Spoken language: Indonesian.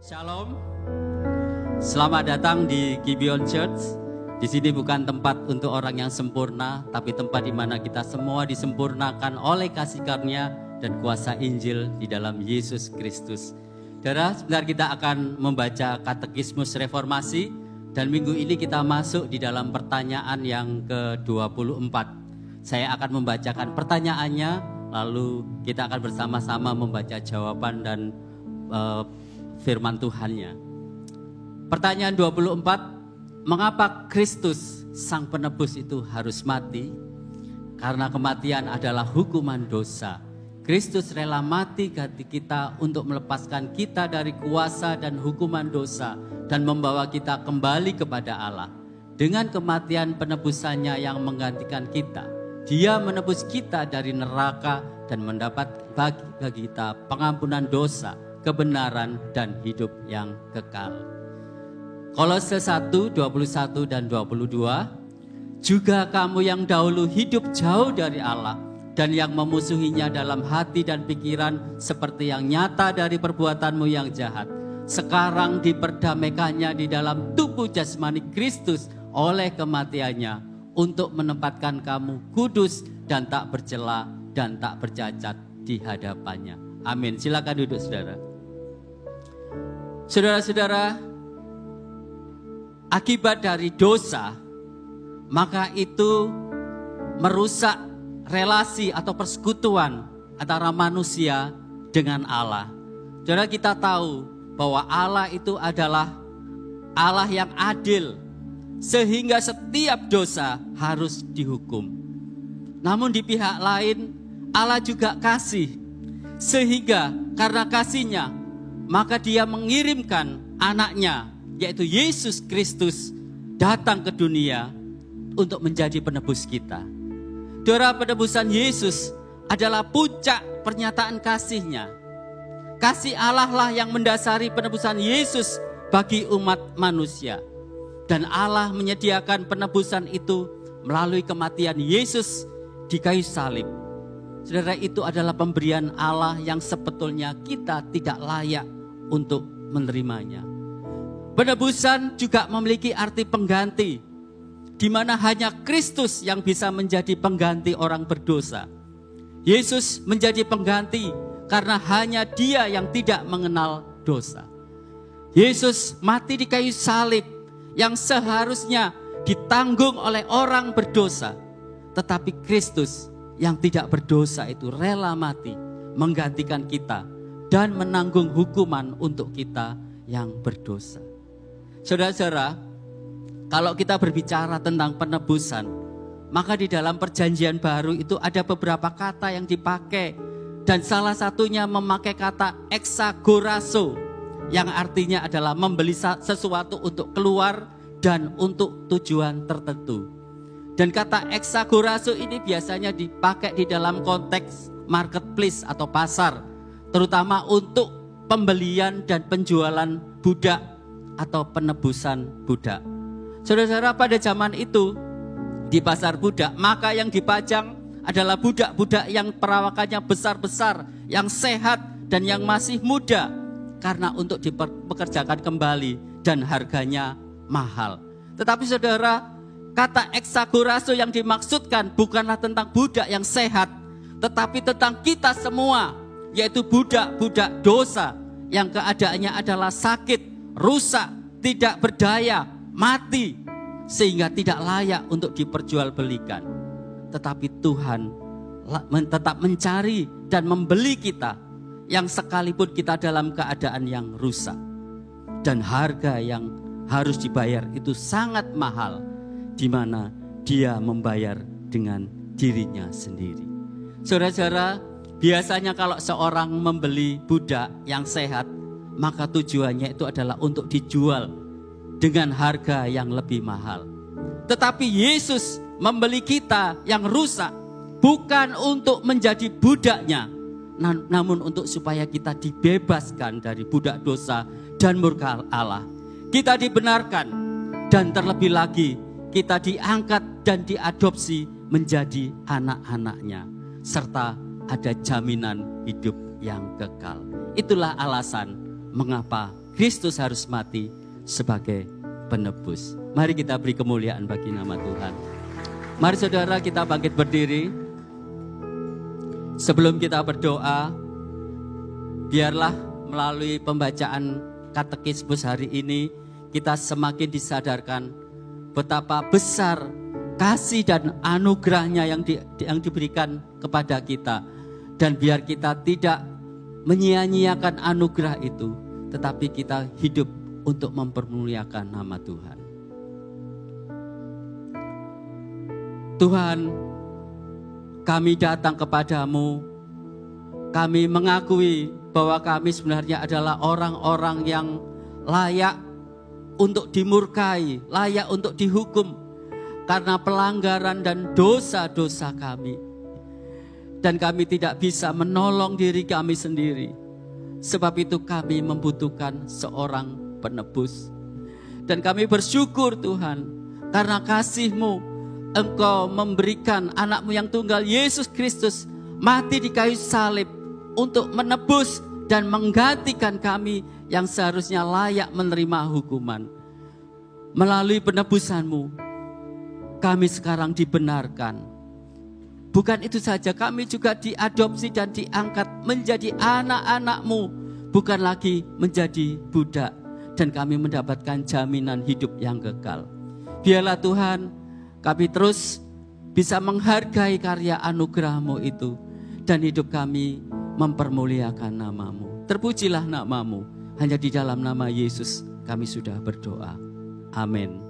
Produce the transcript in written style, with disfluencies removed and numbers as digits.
Shalom, selamat datang di Gibeon Church. Di sini bukan tempat untuk orang yang sempurna, tapi tempat di mana kita semua disempurnakan oleh kasih karunia dan kuasa Injil di dalam Yesus Kristus. Saudara, sebentar kita akan membaca Katekismus Reformasi dan minggu ini kita masuk di dalam pertanyaan yang ke-24. Saya akan membacakan pertanyaannya, lalu kita akan bersama-sama membaca jawaban dan firman Tuhannya. Pertanyaan 24, mengapa Kristus Sang Penebus itu harus mati? Karena kematian adalah hukuman dosa. Kristus rela mati ganti kita untuk melepaskan kita dari kuasa dan hukuman dosa dan membawa kita kembali kepada Allah. Dengan kematian penebusannya yang menggantikan kita, Dia menebus kita dari neraka dan mendapat bagi kita pengampunan dosa, kebenaran dan hidup yang kekal. Kolose 1, 21 dan 22. Juga kamu yang dahulu hidup jauh dari Allah dan yang memusuhinya dalam hati dan pikiran seperti yang nyata dari perbuatanmu yang jahat, sekarang diperdamaikannya di dalam tubuh jasmani Kristus oleh kematiannya untuk menempatkan kamu kudus dan tak bercela dan tak bercacat di hadapannya. Amin. Silakan duduk, saudara. Saudara-saudara, akibat dari dosa, maka itu merusak relasi atau persekutuan antara manusia dengan Allah. Saudara, kita tahu bahwa Allah itu adalah Allah yang adil, sehingga setiap dosa harus dihukum. Namun di pihak lain, Allah juga kasih, sehingga karena kasihnya, maka Dia mengirimkan anaknya, yaitu Yesus Kristus, datang ke dunia untuk menjadi penebus kita. Saudara, penebusan Yesus adalah puncak pernyataan kasih-Nya. Kasih Allah lah yang mendasari penebusan Yesus bagi umat manusia. Dan Allah menyediakan penebusan itu melalui kematian Yesus di kayu salib. Saudara, itu adalah pemberian Allah yang sebetulnya kita tidak layak untuk menerimanya. Penebusan juga memiliki arti pengganti, di mana hanya Kristus yang bisa menjadi pengganti orang berdosa. Yesus menjadi pengganti karena hanya Dia yang tidak mengenal dosa. Yesus mati di kayu salib yang seharusnya ditanggung oleh orang berdosa, tetapi Kristus yang tidak berdosa itu rela mati menggantikan kita dan menanggung hukuman untuk kita yang berdosa. Saudara-saudara, kalau kita berbicara tentang penebusan, maka di dalam perjanjian baru itu ada beberapa kata yang dipakai, dan salah satunya memakai kata exagorazo, yang artinya adalah membeli sesuatu untuk keluar dan untuk tujuan tertentu. Dan kata exagorazo ini biasanya dipakai di dalam konteks marketplace atau pasar, terutama untuk pembelian dan penjualan budak atau penebusan budak. Saudara-saudara, pada zaman itu di pasar budak, maka yang dipajang adalah budak-budak yang perawakannya besar-besar, yang sehat dan yang masih muda, karena untuk dipekerjakan kembali dan harganya mahal. Tetapi saudara, kata exagorazo yang dimaksudkan bukanlah tentang budak yang sehat, tetapi tentang kita semua, yaitu budak-budak dosa yang keadaannya adalah sakit, rusak, tidak berdaya, mati, sehingga tidak layak untuk diperjualbelikan. Tetapi Tuhan tetap mencari dan membeli kita, yang sekalipun kita dalam keadaan yang rusak. Dan harga yang harus dibayar itu sangat mahal, di mana Dia membayar dengan dirinya sendiri. Saudara-saudara, biasanya kalau seorang membeli budak yang sehat, maka tujuannya itu adalah untuk dijual dengan harga yang lebih mahal. Tetapi Yesus membeli kita yang rusak, bukan untuk menjadi budaknya, namun untuk supaya kita dibebaskan dari budak dosa dan murka Allah. Kita dibenarkan, dan terlebih lagi kita diangkat dan diadopsi menjadi anak-anaknya, serta ada jaminan hidup yang kekal. Itulah alasan mengapa Kristus harus mati sebagai penebus. Mari kita beri kemuliaan bagi nama Tuhan. Mari saudara kita bangkit berdiri. Sebelum kita berdoa, biarlah melalui pembacaan katekismus hari ini kita semakin disadarkan betapa besar kasih dan anugerahnya yang diberikan kepada kita. Dan biar kita tidak menyia-nyiakan anugerah itu, tetapi kita hidup untuk mempermuliakan nama Tuhan. Tuhan, kami datang kepadamu, kami mengakui bahwa kami sebenarnya adalah orang-orang yang layak untuk dimurkai, layak untuk dihukum karena pelanggaran dan dosa-dosa kami. Dan kami tidak bisa menolong diri kami sendiri. Sebab itu kami membutuhkan seorang penebus. Dan kami bersyukur Tuhan, karena kasih-Mu Engkau memberikan anak-Mu yang tunggal Yesus Kristus mati di kayu salib untuk menebus dan menggantikan kami yang seharusnya layak menerima hukuman. Melalui penebusan-Mu kami sekarang dibenarkan. Bukan itu saja, kami juga diadopsi dan diangkat menjadi anak-anak-Mu, bukan lagi menjadi budak. Dan kami mendapatkan jaminan hidup yang kekal. Biarlah Tuhan, kami terus bisa menghargai karya anugerah-Mu itu. Dan hidup kami mempermuliakan nama-Mu. Terpujilah nama-Mu. Hanya di dalam nama Yesus kami sudah berdoa. Amin.